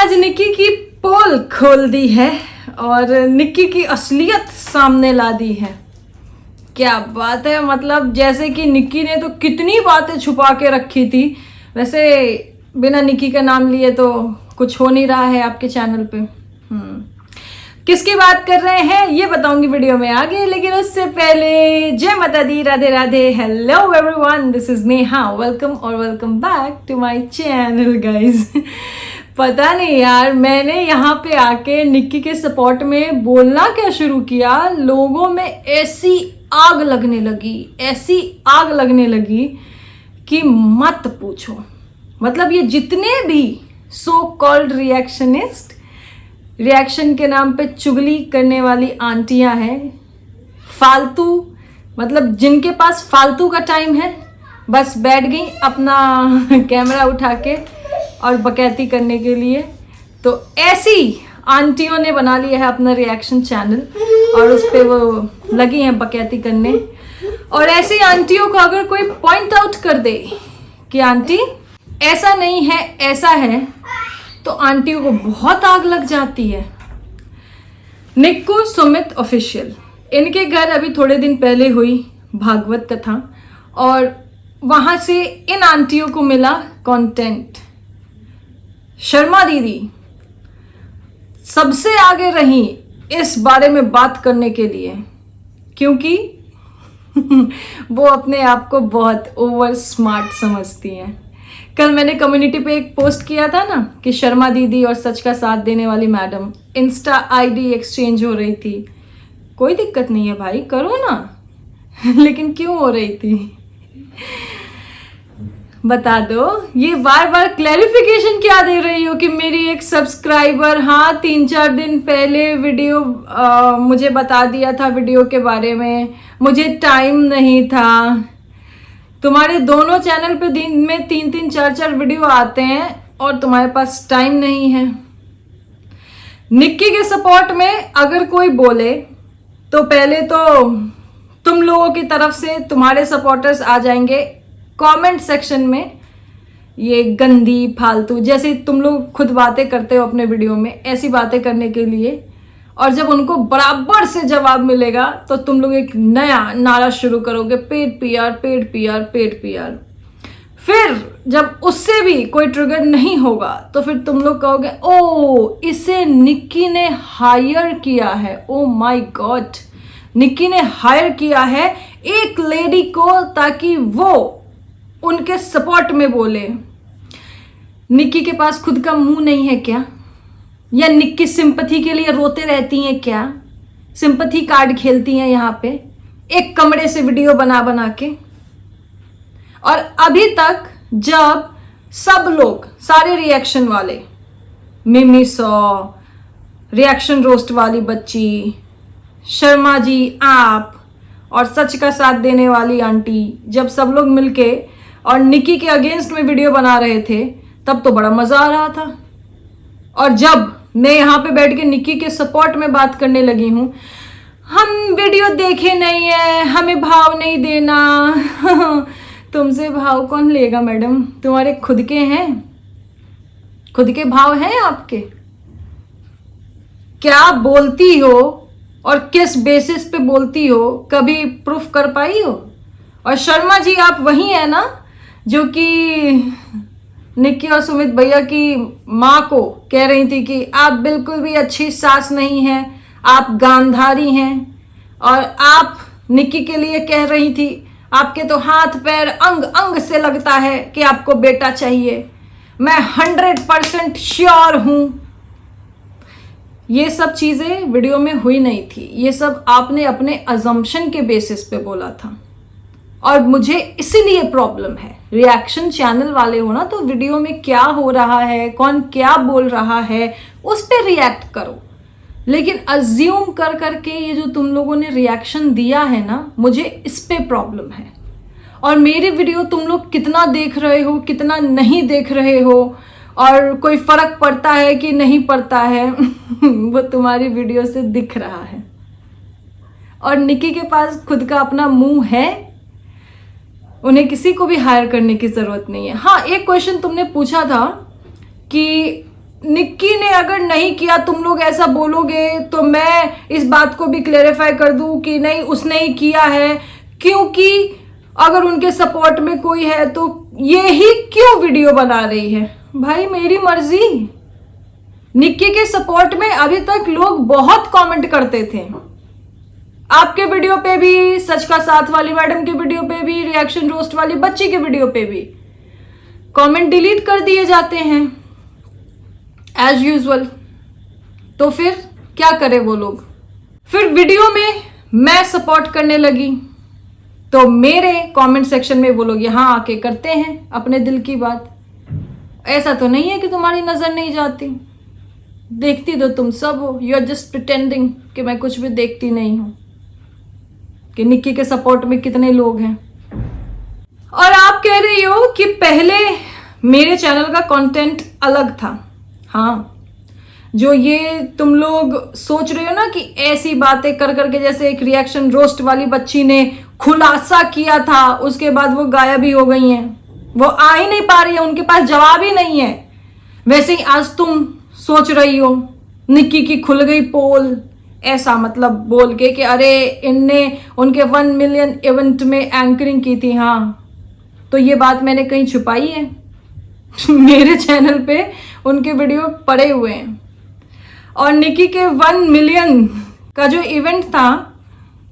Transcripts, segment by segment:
आज निक्की की पोल खोल दी है और निक्की की असलियत सामने ला दी है। क्या बात है, मतलब जैसे कि निक्की ने तो कितनी बातें छुपा के रखी थी। वैसे बिना निक्की का नाम लिए तो कुछ हो नहीं रहा है आपके चैनल पे। किसकी बात कर रहे हैं ये बताऊंगी वीडियो में आगे, लेकिन उससे पहले जय माता दी, Radhe Radhe, hello everyone, this is Neha, welcome और welcome back to my channel guys. पता नहीं यार, मैंने यहाँ पे आके निक्की के सपोर्ट में बोलना क्या शुरू किया, लोगों में ऐसी आग लगने लगी कि मत पूछो। मतलब ये जितने भी सो कॉल्ड रिएक्शनिस्ट, रिएक्शन के नाम पे चुगली करने वाली आंटियां हैं, फालतू, मतलब जिनके पास फालतू का टाइम है, बस बैठ गई अपना कैमरा उठा के और बकैती करने के लिए। तो ऐसी आंटियों ने बना लिया है अपना रिएक्शन चैनल और उस पर वो लगी हैं बकैती करने। और ऐसी आंटियों को अगर कोई पॉइंट आउट कर दे कि आंटी ऐसा नहीं है ऐसा है, तो आंटियों को बहुत आग लग जाती है। निक्कू सुमित ऑफिशियल, इनके घर अभी थोड़े दिन पहले हुई भागवत कथा और वहां से इन आंटियों को मिला कंटेंट। शर्मा दीदी सबसे आगे रही इस बारे में बात करने के लिए, क्योंकि वो अपने आप को बहुत ओवर स्मार्ट समझती हैं। कल मैंने कम्युनिटी पे एक पोस्ट किया था ना कि शर्मा दीदी और सच का साथ देने वाली मैडम इंस्टा आईडी एक्सचेंज हो रही थी। कोई दिक्कत नहीं है भाई, करो ना। लेकिन क्यों हो रही थी बता दो। ये बार बार क्लैरिफिकेशन क्या दे रही हो कि मेरी एक सब्सक्राइबर, हाँ 3-4 दिन पहले वीडियो मुझे बता दिया था वीडियो के बारे में, मुझे टाइम नहीं था। तुम्हारे दोनों चैनल पे दिन में 3-3, 4-4 वीडियो आते हैं और तुम्हारे पास टाइम नहीं है। निक्की के सपोर्ट में अगर कोई बोले तो पहले तो तुम लोगों की तरफ से तुम्हारे सपोर्टर्स आ जाएंगे कमेंट सेक्शन में, ये गंदी फालतू, जैसे तुम लोग खुद बातें करते हो अपने वीडियो में, ऐसी बातें करने के लिए। और जब उनको बराबर से जवाब मिलेगा तो तुम लोग एक नया नारा शुरू करोगे, paid PR, paid PR, paid PR. फिर जब उससे भी कोई ट्रिगर नहीं होगा तो फिर तुम लोग कहोगे ओ इसे निक्की ने हायर किया है। ओ माय गॉड, निक्की ने हायर किया है एक लेडी को ताकि वो उनके सपोर्ट में बोले। निक्की के पास खुद का मुंह नहीं है क्या? या निक्की सिंपैथी के लिए रोते रहती हैं क्या? सिंपैथी कार्ड खेलती हैं यहाँ पे एक कमरे से वीडियो बना बना के। और अभी तक जब सब लोग, सारे रिएक्शन वाले, मिमी सौ, रिएक्शन रोस्ट वाली बच्ची, शर्मा जी आप और सच का साथ देने वाली आंटी, जब सब लोग मिलके और निक्की के अगेंस्ट में वीडियो बना रहे थे तब तो बड़ा मजा आ रहा था। और जब मैं यहाँ पे बैठ के निक्की के सपोर्ट में बात करने लगी हूँ, हम वीडियो देखे नहीं है, हमें भाव नहीं देना। तुमसे भाव कौन लेगा मैडम? तुम्हारे खुद के हैं, खुद के भाव हैं आपके। क्या बोलती हो और किस बेसिस पे बोलती हो, कभी प्रूफ कर पाई हो? और शर्मा जी आप वही है ना जो कि निक्की और सुमित भैया की माँ को कह रही थी कि आप बिल्कुल भी अच्छी सास नहीं हैं, आप गांधारी हैं। और आप निक्की के लिए कह रही थी आपके तो हाथ पैर अंग अंग से लगता है कि आपको बेटा चाहिए। मैं 100% श्योर हूं ये सब चीजें वीडियो में हुई नहीं थी, ये सब आपने अपने अजम्पशन के बेसिस पे बोला था। और मुझे इसीलिए प्रॉब्लम है, रिएक्शन चैनल वाले हो ना, तो वीडियो में क्या हो रहा है, कौन क्या बोल रहा है, उस पर रिएक्ट करो। लेकिन अज्यूम कर करके ये जो तुम लोगों ने रिएक्शन दिया है ना, मुझे इस पे प्रॉब्लम है। और मेरी वीडियो तुम लोग कितना देख रहे हो, कितना नहीं देख रहे हो, और कोई फर्क पड़ता है कि नहीं पड़ता है वो तुम्हारी वीडियो से दिख रहा है। और निक्की के पास खुद का अपना मुंह है, उन्हें किसी को भी हायर करने की ज़रूरत नहीं है। हाँ, एक क्वेश्चन तुमने पूछा था कि निक्की ने अगर नहीं किया, तुम लोग ऐसा बोलोगे तो मैं इस बात को भी क्लेरिफाई कर दूं कि नहीं उसने ही किया है, क्योंकि अगर उनके सपोर्ट में कोई है तो ये ही क्यों वीडियो बना रही है। भाई मेरी मर्जी। निक्की के सपोर्ट में अभी तक लोग बहुत कमेंट करते थे, आपके वीडियो पे भी, सच का साथ वाली मैडम के वीडियो पे भी, रिएक्शन रोस्ट वाली बच्ची के वीडियो पे भी कमेंट डिलीट कर दिए जाते हैं एज यूजुअल। तो फिर क्या करे वो लोग। फिर वीडियो में मैं सपोर्ट करने लगी तो मेरे कमेंट सेक्शन में वो लोग यहाँ आके करते हैं अपने दिल की बात। ऐसा तो नहीं है कि तुम्हारी नजर नहीं जाती, देखती तो तुम सब हो। यू आर जस्ट प्रिटेंडिंग कि मैं कुछ भी देखती नहीं हूं, कि निक्की के सपोर्ट में कितने लोग हैं। और आप कह रही हो कि पहले मेरे चैनल का कंटेंट अलग था। हाँ, जो ये तुम लोग सोच रहे हो ना कि ऐसी बातें कर करके, जैसे एक रिएक्शन रोस्ट वाली बच्ची ने खुलासा किया था, उसके बाद वो गायब ही हो गई हैं, वो आ ही नहीं पा रही है, उनके पास जवाब ही नहीं है। वैसे ही आज तुम सोच रही हो निक्की की खुल गई पोल, ऐसा मतलब बोल के कि अरे इनने उनके 1 मिलियन इवेंट में एंकरिंग की थी। हाँ, तो ये बात मैंने कहीं छुपाई है? मेरे चैनल पे उनके वीडियो पड़े हुए हैं। और निक्की के 1 मिलियन का जो इवेंट था,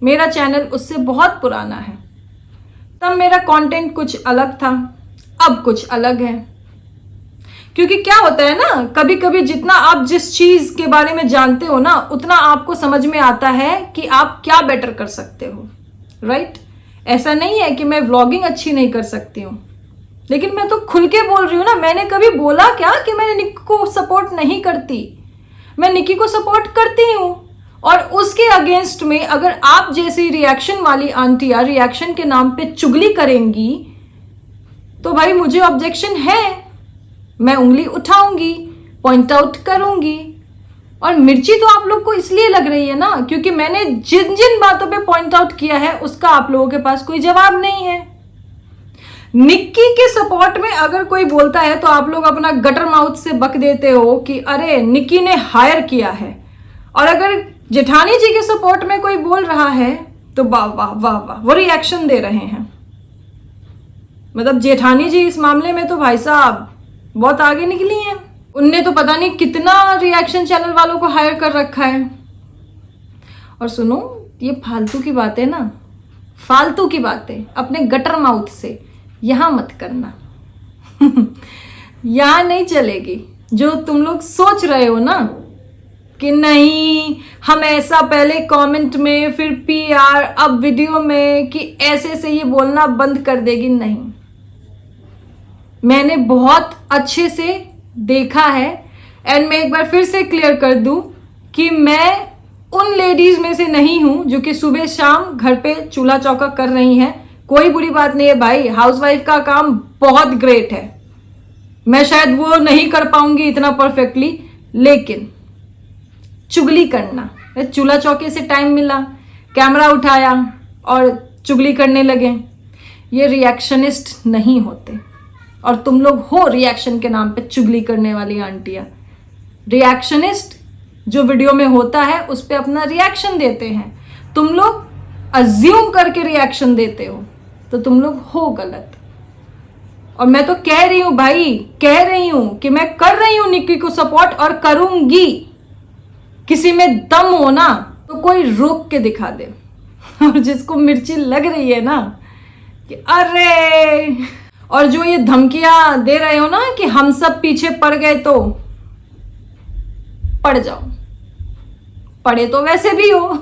मेरा चैनल उससे बहुत पुराना है। तब मेरा कंटेंट कुछ अलग था, अब कुछ अलग है। क्योंकि क्या होता है ना, कभी कभी जितना आप जिस चीज के बारे में जानते हो ना, उतना आपको समझ में आता है कि आप क्या बेटर कर सकते हो, राइट? ऐसा नहीं है कि मैं व्लॉगिंग अच्छी नहीं कर सकती हूँ, लेकिन मैं तो खुल के बोल रही हूँ ना। मैंने कभी बोला क्या कि मैं निक्की को सपोर्ट नहीं करती? मैं निक्की को सपोर्ट करती हूँ। और उसके अगेंस्ट में अगर आप जैसी रिएक्शन वाली आंटियां रिएक्शन के नाम पे चुगली करेंगी तो भाई मुझे ऑब्जेक्शन है, मैं उंगली उठाऊंगी, पॉइंट आउट करूंगी। और मिर्ची तो आप लोग को इसलिए लग रही है ना क्योंकि मैंने जिन जिन बातों पे पॉइंट आउट किया है उसका आप लोगों के पास कोई जवाब नहीं है। निक्की के सपोर्ट में अगर कोई बोलता है तो आप लोग अपना गटर माउथ से बक देते हो कि अरे निक्की ने हायर किया है। और अगर जेठानी जी के सपोर्ट में कोई बोल रहा है तो वाह वाह वाह वाह, वो रिएक्शन दे रहे हैं। मतलब जेठानी जी इस मामले में तो भाई साहब बहुत आगे निकली हैं। उनने तो पता नहीं कितना रिएक्शन चैनल वालों को हायर कर रखा है। और सुनो, ये फालतू की बातें ना, फालतू की बातें अपने गटर माउथ से यहां मत करना। यहां नहीं चलेगी। जो तुम लोग सोच रहे हो ना कि नहीं हम ऐसा पहले कमेंट में फिर PR अब वीडियो में कि ऐसे से ये बोलना बंद कर देगी, नहीं। मैंने बहुत अच्छे से देखा है। एंड मैं एक बार फिर से क्लियर कर दूं कि मैं उन लेडीज में से नहीं हूं जो कि सुबह शाम घर पे चूल्हा चौका कर रही हैं। कोई बुरी बात नहीं है भाई, हाउसवाइफ का काम बहुत ग्रेट है। मैं शायद वो नहीं कर पाऊंगी इतना परफेक्टली, लेकिन चुगली करना, चूल्हा चौके से टाइम मिला, कैमरा उठाया और चुगली करने लगे, ये रिएक्शनिस्ट नहीं होते। और तुम लोग हो रिएक्शन के नाम पे चुगली करने वाली आंटियां। रिएक्शनिस्ट जो वीडियो में होता है उस पे अपना रिएक्शन देते हैं, तुम लोग अज्यूम करके रिएक्शन देते हो, तो तुम लोग हो गलत। और मैं तो कह रही हूं भाई, कह रही हूं कि मैं कर रही हूं निक्की को सपोर्ट और करूंगी। किसी में दम हो ना तो कोई रोक के दिखा दे। और जिसको मिर्ची लग रही है ना कि अरे, और जो ये धमकियां दे रहे हो ना कि हम सब पीछे पड़ गए, तो पड़ जाओ। पड़े तो वैसे भी हो,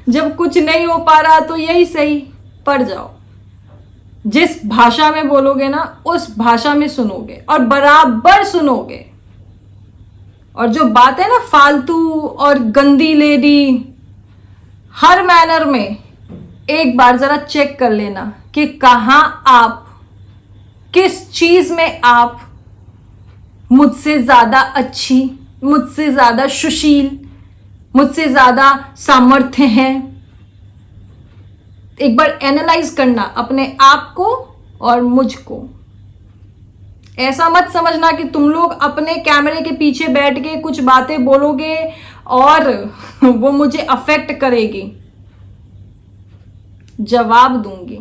जब कुछ नहीं हो पा रहा तो यही सही, पड़ जाओ। जिस भाषा में बोलोगे ना उस भाषा में सुनोगे और बराबर सुनोगे। और जो बात है ना फालतू और गंदी लेडी, हर मैनर में एक बार जरा चेक कर लेना कि कहां आप, किस चीज में आप मुझसे ज्यादा अच्छी, मुझसे ज्यादा सुशील, मुझसे ज्यादा सामर्थ्य है। एक बार एनालाइज करना अपने आप को और मुझको। ऐसा मत समझना कि तुम लोग अपने कैमरे के पीछे बैठ के कुछ बातें बोलोगे और वो मुझे अफेक्ट करेगी। जवाब दूंगी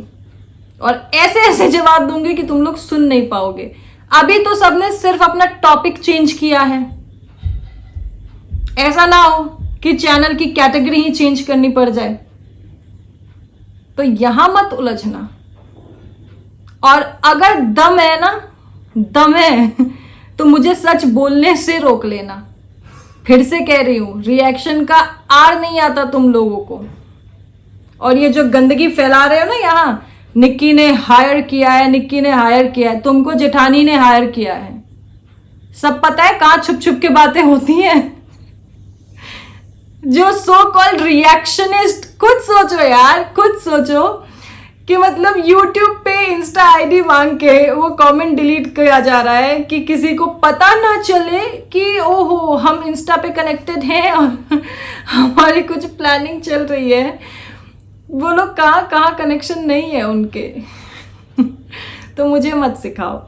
और ऐसे ऐसे जवाब दूंगी कि तुम लोग सुन नहीं पाओगे। अभी तो सबने सिर्फ अपना टॉपिक चेंज किया है, ऐसा ना हो कि चैनल की कैटेगरी ही चेंज करनी पड़ जाए। तो यहां मत उलझना। और अगर दम है ना, दम है तो मुझे सच बोलने से रोक लेना। फिर से कह रही हूं, रिएक्शन का आर नहीं आता तुम लोगों को। और ये जो गंदगी फैला रहे हो ना यहां, निक्की ने हायर किया है, निक्की ने हायर किया है, तुमको जेठानी ने हायर किया है। सब पता है कहां छुप छुप के बातें होती हैं। जो सो कॉल्ड रिएक्शनिस्ट, खुद सोचो यार, खुद सोचो कि मतलब YouTube पे इंस्टा आईडी मांग के वो कमेंट डिलीट किया जा रहा है कि किसी को पता ना चले कि ओहो हम इंस्टा पे कनेक्टेड हैं और हमारी कुछ प्लानिंग चल रही है। वो लोग कहाँ कहाँ कनेक्शन नहीं है उनके। तो मुझे मत सिखाओ,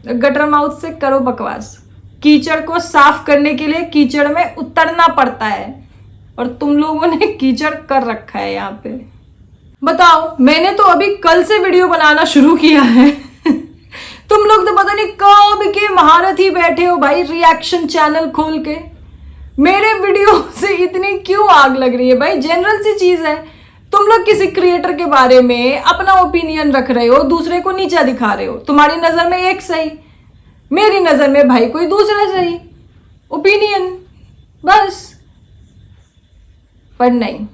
गटर माउथ से करो बकवास। कीचड़ को साफ करने के लिए कीचड़ में उतरना पड़ता है और तुम लोगों ने कीचड़ कर रखा है यहाँ पे। बताओ, मैंने तो अभी कल से वीडियो बनाना शुरू किया है। तुम लोग तो पता नहीं कब के महारथ ही बैठे हो भाई रिएक्शन चैनल खोल के। मेरे वीडियो से इतनी क्यों आग लग रही है भाई? जनरल सी चीज है, तुम लोग किसी क्रिएटर के बारे में अपना ओपिनियन रख रहे हो, दूसरे को नीचा दिखा रहे हो। तुम्हारी नजर में एक सही, मेरी नजर में भाई कोई दूसरा सही ओपिनियन, बस। पर नहीं,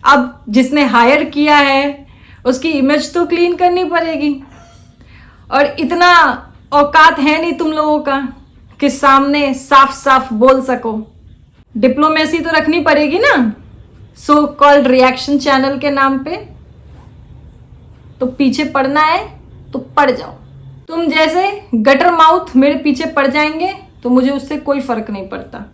अब जिसने हायर किया है उसकी इमेज तो क्लीन करनी पड़ेगी। और इतना औकात है नहीं तुम लोगों का कि सामने साफ साफ बोल सको। डिप्लोमेसी तो रखनी पड़ेगी ना सो कॉल्ड रिएक्शन चैनल के नाम पे। तो पीछे पड़ना है तो पड़ जाओ। तुम जैसे गटर माउथ मेरे पीछे पड़ जाएंगे तो मुझे उससे कोई फर्क नहीं पड़ता।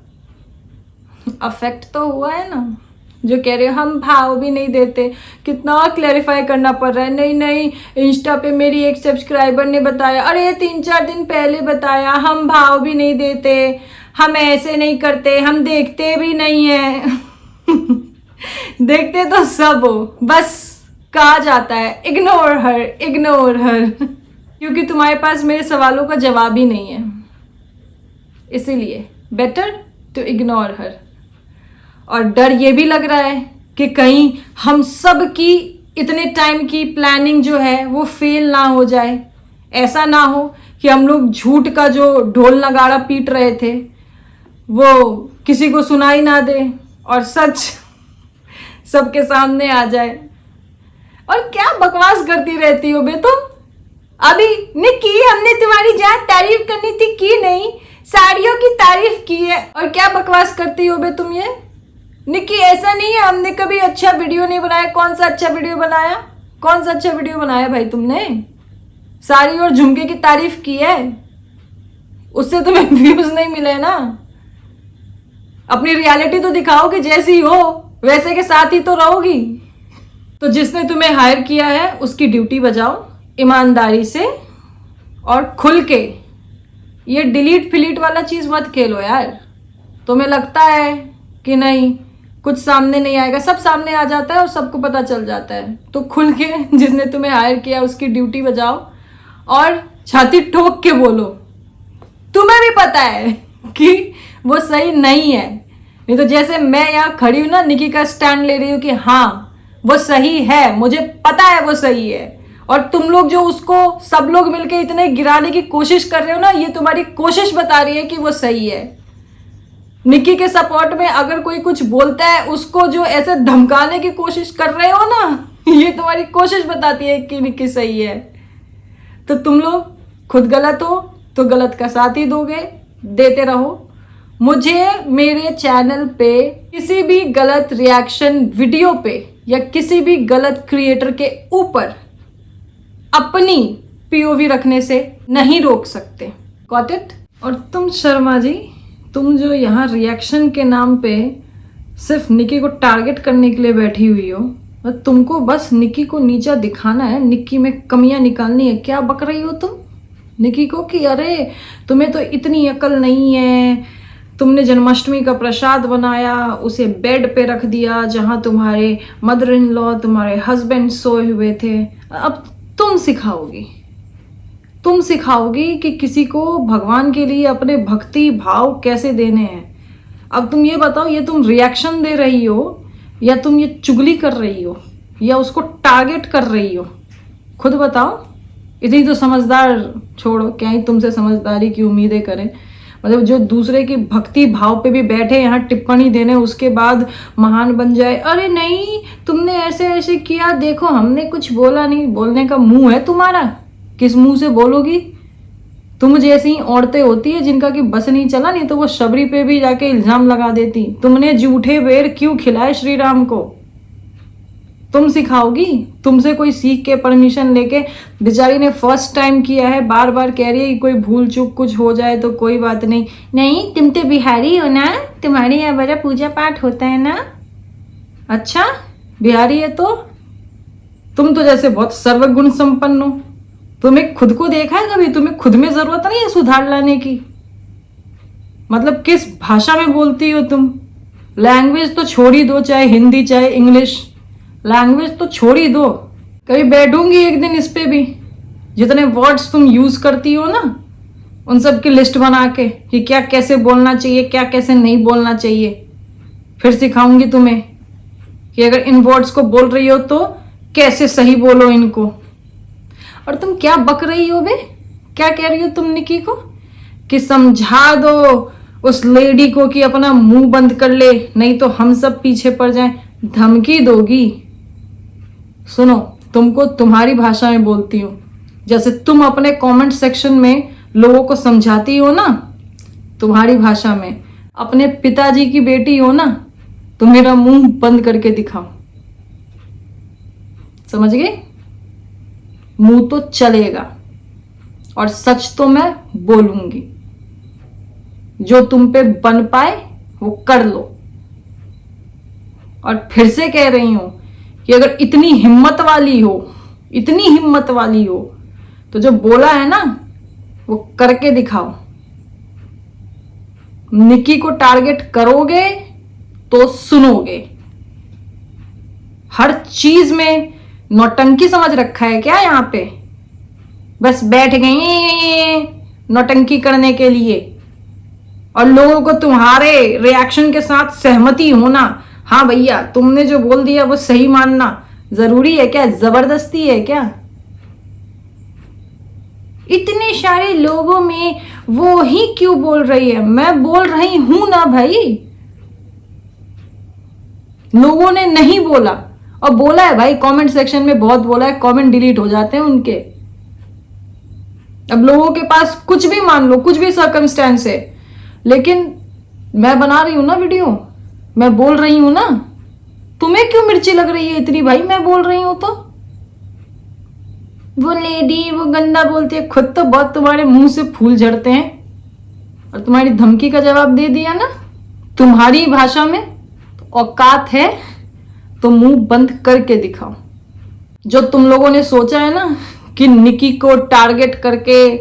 अफेक्ट तो हुआ है ना। जो कह रहे हो हम भाव भी नहीं देते, कितना क्लैरिफाई करना पड़ रहा है। नहीं नहीं, इंस्टा पे मेरी एक सब्सक्राइबर ने बताया, अरे 3-4 दिन पहले बताया, हम भाव भी नहीं देते, हम ऐसे नहीं करते, हम देखते भी नहीं है। देखते तो सब हो, बस कहा जाता है इग्नोर हर, इग्नोर हर। क्योंकि तुम्हारे पास मेरे सवालों का जवाब ही नहीं है, इसीलिए बेटर टू इग्नोर हर। और डर ये भी लग रहा है कि कहीं हम सब की इतने टाइम की प्लानिंग जो है वो फेल ना हो जाए। ऐसा ना हो कि हम लोग झूठ का जो ढोल नगाड़ा पीट रहे थे वो किसी को सुनाई ना दे और सच सबके सामने आ जाए। और क्या बकवास करती रहती हो बे तुम? अभी निक्की, हमने तुम्हारी जहाँ तारीफ करनी थी की नहीं, साड़ियों की तारीफ की है। और क्या बकवास करती हो बे तुम ये? निक्की ऐसा नहीं है, हमने कभी अच्छा वीडियो नहीं बनाया। कौन सा अच्छा वीडियो बनाया? कौन सा अच्छा वीडियो बनाया भाई तुमने? साड़ी और झुमके की तारीफ की है, उससे तुम्हें व्यूज नहीं मिले ना। अपनी रियलिटी तो दिखाओ कि जैसी हो वैसे के साथ ही तो रहोगी। तो जिसने तुम्हें हायर किया है उसकी ड्यूटी बजाओ ईमानदारी से और खुल के। ये डिलीट फिलीट वाला चीज मत खेलो यार। तुम्हें लगता है कि नहीं कुछ सामने नहीं आएगा, सब सामने आ जाता है और सबको पता चल जाता है। तो खुल के जिसने तुम्हें हायर किया उसकी ड्यूटी बजाओ और छाती ठोक के बोलो। तुम्हें भी पता है कि वो सही नहीं है, नहीं तो जैसे मैं यहाँ खड़ी हूं ना, निकी का स्टैंड ले रही हूँ कि हाँ वो सही है, मुझे पता है वो सही है। और तुम लोग जो उसको सब लोग मिलके इतने गिराने की कोशिश कर रहे हो ना, ये तुम्हारी कोशिश बता रही है कि वो सही है। निक्की के सपोर्ट में अगर कोई कुछ बोलता है उसको जो ऐसे धमकाने की कोशिश कर रहे हो ना, ये तुम्हारी कोशिश बताती है कि निक्की सही है। तो तुम लोग खुद गलत हो तो गलत का साथ ही दोगे, देते रहो। मुझे मेरे चैनल पे किसी भी गलत रिएक्शन वीडियो पे या किसी भी गलत क्रिएटर के ऊपर अपनी पीओवी रखने से नहीं रोक सकते। Got it? और तुम शर्मा जी, तुम जो यहाँ रिएक्शन के नाम पे सिर्फ निक्की को टारगेट करने के लिए बैठी हुई हो, और तुमको बस निक्की को नीचा दिखाना है, निक्की में कमियां निकालनी है। क्या बक रही हो तुम? निकी को कि अरे तुम्हें तो इतनी अकल नहीं है, तुमने जन्माष्टमी का प्रसाद बनाया, उसे बेड पे रख दिया जहां तुम्हारे मदर इन लॉ, तुम्हारे हस्बैंड सोए हुए थे। अब तुम सिखाओगी कि किसी को भगवान के लिए अपने भक्ति भाव कैसे देने हैं। अब तुम ये बताओ, ये तुम रिएक्शन दे रही हो या तुम ये चुगली कर रही हो या उसको टारगेट कर रही हो? खुद बताओ। इतनी तो समझदार, छोड़ो, क्या ही तुमसे समझदारी की उम्मीदें करें। मतलब जो दूसरे की भक्ति भाव पे भी बैठे यहाँ टिप्पणी देने, उसके बाद महान बन जाए। अरे नहीं, तुमने ऐसे ऐसे किया, देखो हमने कुछ बोला नहीं। बोलने का मुंह है तुम्हारा? किस मुंह से बोलोगी? तुम जैसी औरतें होती है जिनका कि बस नहीं चला, नहीं तो वो शबरी पे भी जाके इल्जाम लगा देती। तुमने जूठे बेर क्यों खिलाए श्री राम को? तुम सिखाओगी? तुमसे कोई सीख के परमिशन लेके? बेचारी ने फर्स्ट टाइम किया है, बार बार कह रही है कि कोई भूल चूक कुछ हो जाए तो कोई बात नहीं। नहीं, तुम तो बिहारी हो ना, तुम्हारे यहाँ बड़ा पूजा पाठ होता है ना। अच्छा, बिहारी है तो तुम तो जैसे बहुत सर्वगुण संपन्न हो। तुम्हें खुद को देखा है कभी? तुम्हें खुद में जरूरत नहीं है सुधार लाने की? मतलब किस भाषा में बोलती हो तुम? लैंग्वेज तो छोड़ ही दो, चाहे हिंदी चाहे इंग्लिश, लैंग्वेज तो छोड़ ही दो। कभी बैठूंगी एक दिन इस पे भी, जितने वर्ड्स तुम यूज करती हो ना, उन सब की लिस्ट बना के कि क्या कैसे बोलना चाहिए, क्या कैसे नहीं बोलना चाहिए। फिर सिखाऊंगी तुम्हें कि अगर इन वर्ड्स को बोल रही हो तो कैसे सही बोलो इनको। और तुम क्या बक रही हो बे? क्या कह रही हो तुम निकी को कि समझा दो उस लेडी को कि अपना मुंह बंद कर ले, नहीं तो हम सब पीछे पड़ जाएं। धमकी दोगी? सुनो, तुमको तुम्हारी भाषा में बोलती हूँ, जैसे तुम अपने कमेंट सेक्शन में लोगों को समझाती हो ना तुम्हारी भाषा में। अपने पिताजी की बेटी हो ना, तो मेरा मुंह बंद करके दिखाओ। समझ गए? मुंह तो चलेगा और सच तो मैं बोलूंगी। जो तुम पे बन पाए वो कर लो। और फिर से कह रही हूं कि अगर इतनी हिम्मत वाली हो तो जो बोला है ना वो करके दिखाओ। निकी को टारगेट करोगे तो सुनोगे। हर चीज में नौटंकी समझ रखा है क्या यहाँ पे? बस बैठ गई नौटंकी करने के लिए और लोगों को तुम्हारे रिएक्शन के साथ सहमति होना। हाँ भैया, तुमने जो बोल दिया वो सही मानना जरूरी है क्या? जबरदस्ती है क्या? इतने सारे लोगों में वो ही क्यों बोल रही है? मैं बोल रही हूं ना भाई। लोगों ने नहीं बोला, और बोला है भाई कमेंट सेक्शन में, बहुत बोला है, कमेंट डिलीट हो जाते हैं उनके। अब लोगों के पास कुछ भी मान लो, कुछ भी सर्कमस्टेंस है, लेकिन मैं बना रही हूं ना वीडियो, मैं बोल रही हूं ना। तुम्हें क्यों मिर्ची लग रही है इतनी भाई? मैं बोल रही हूं तो वो लेडी वो गंदा बोलती है, खुद तो बहुत तुम्हारे मुंह से फूल झड़ते हैं, और तुम्हारी धमकी का जवाब दे दिया ना तुम्हारी भाषा में। तो औकात है तो मुंह बंद करके दिखाओ। जो तुम लोगों ने सोचा है ना कि निकी को टारगेट करके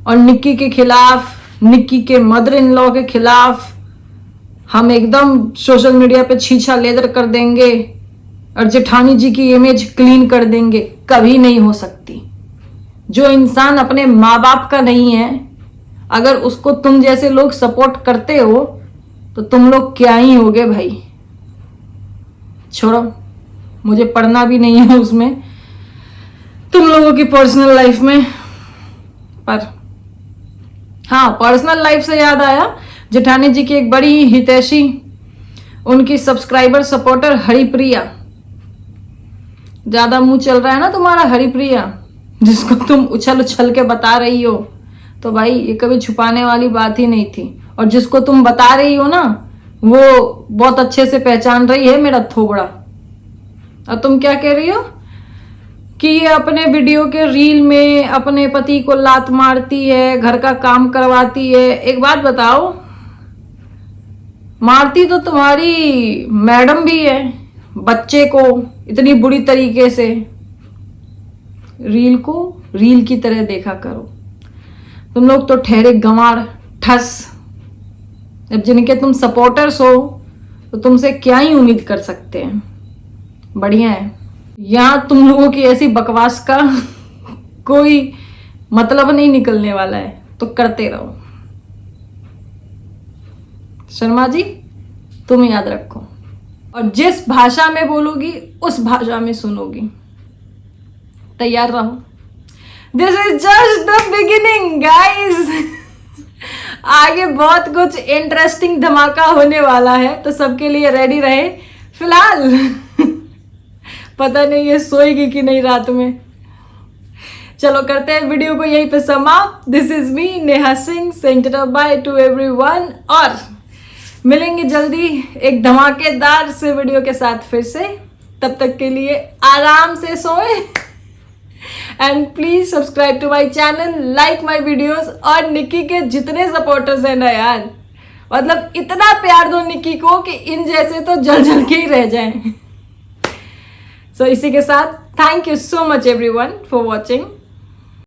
और निकी के खिलाफ, निकी के मदर इन लॉ के खिलाफ हम एकदम सोशल मीडिया पे छीछा लेदर कर देंगे और जेठानी जी की इमेज क्लीन कर देंगे, कभी नहीं हो सकती। जो इंसान अपने माँ बाप का नहीं है, अगर उसको तुम जैसे लोग सपोर्ट करते हो तो तुम लोग क्या ही होगे भाई। छोड़ो, मुझे पढ़ना भी नहीं है उसमें, तुम लोगों की पर्सनल लाइफ में। पर हाँ, पर्सनल लाइफ से याद आया, जेठानी जी की एक बड़ी हितैषी, उनकी सब्सक्राइबर सपोर्टर हरिप्रिया, ज्यादा मुंह चल रहा है ना तुम्हारा हरिप्रिया, जिसको तुम उछल उछल के बता रही हो, तो भाई ये कभी छुपाने वाली बात ही नहीं थी। और जिसको तुम बता रही हो ना वो बहुत अच्छे से पहचान रही है मेरा थोबड़ा। और तुम क्या कह रही हो कि ये अपने वीडियो के रील में अपने पति को लात मारती है, घर का काम करवाती है। एक बात बताओ, मारती तो तुम्हारी मैडम भी है बच्चे को इतनी बुरी तरीके से। रील को रील की तरह देखा करो। तुम लोग तो ठहरे गंवार ठस। अब जिनके तुम सपोर्टर्स हो तो तुमसे क्या ही उम्मीद कर सकते हैं। बढ़िया है, यहाँ तुम लोगों की ऐसी बकवास का कोई मतलब नहीं निकलने वाला है, तो करते रहो। शर्मा जी तुम याद रखो, और जिस भाषा में बोलोगी उस भाषा में सुनोगी। तैयार रहो। This is just the beginning guys. आगे बहुत कुछ इंटरेस्टिंग धमाका होने वाला है, तो सबके लिए रेडी रहे। फिलहाल पता नहीं ये सोएगी कि नहीं रात में। चलो करते हैं वीडियो को यहीं पे समाप्त। This is me Neha Singh saying tata by two everyone, और मिलेंगे जल्दी एक धमाकेदार से वीडियो के साथ फिर से। तब तक के लिए आराम से सोएं and please subscribe to my channel, like my videos. और निक्की के जितने सपोर्टर्स हैं ना यार, मतलब इतना प्यार दो निक्की को कि इन जैसे तो जल जल के ही रह जाएं। सो इसी के साथ thank you so much everyone for watching.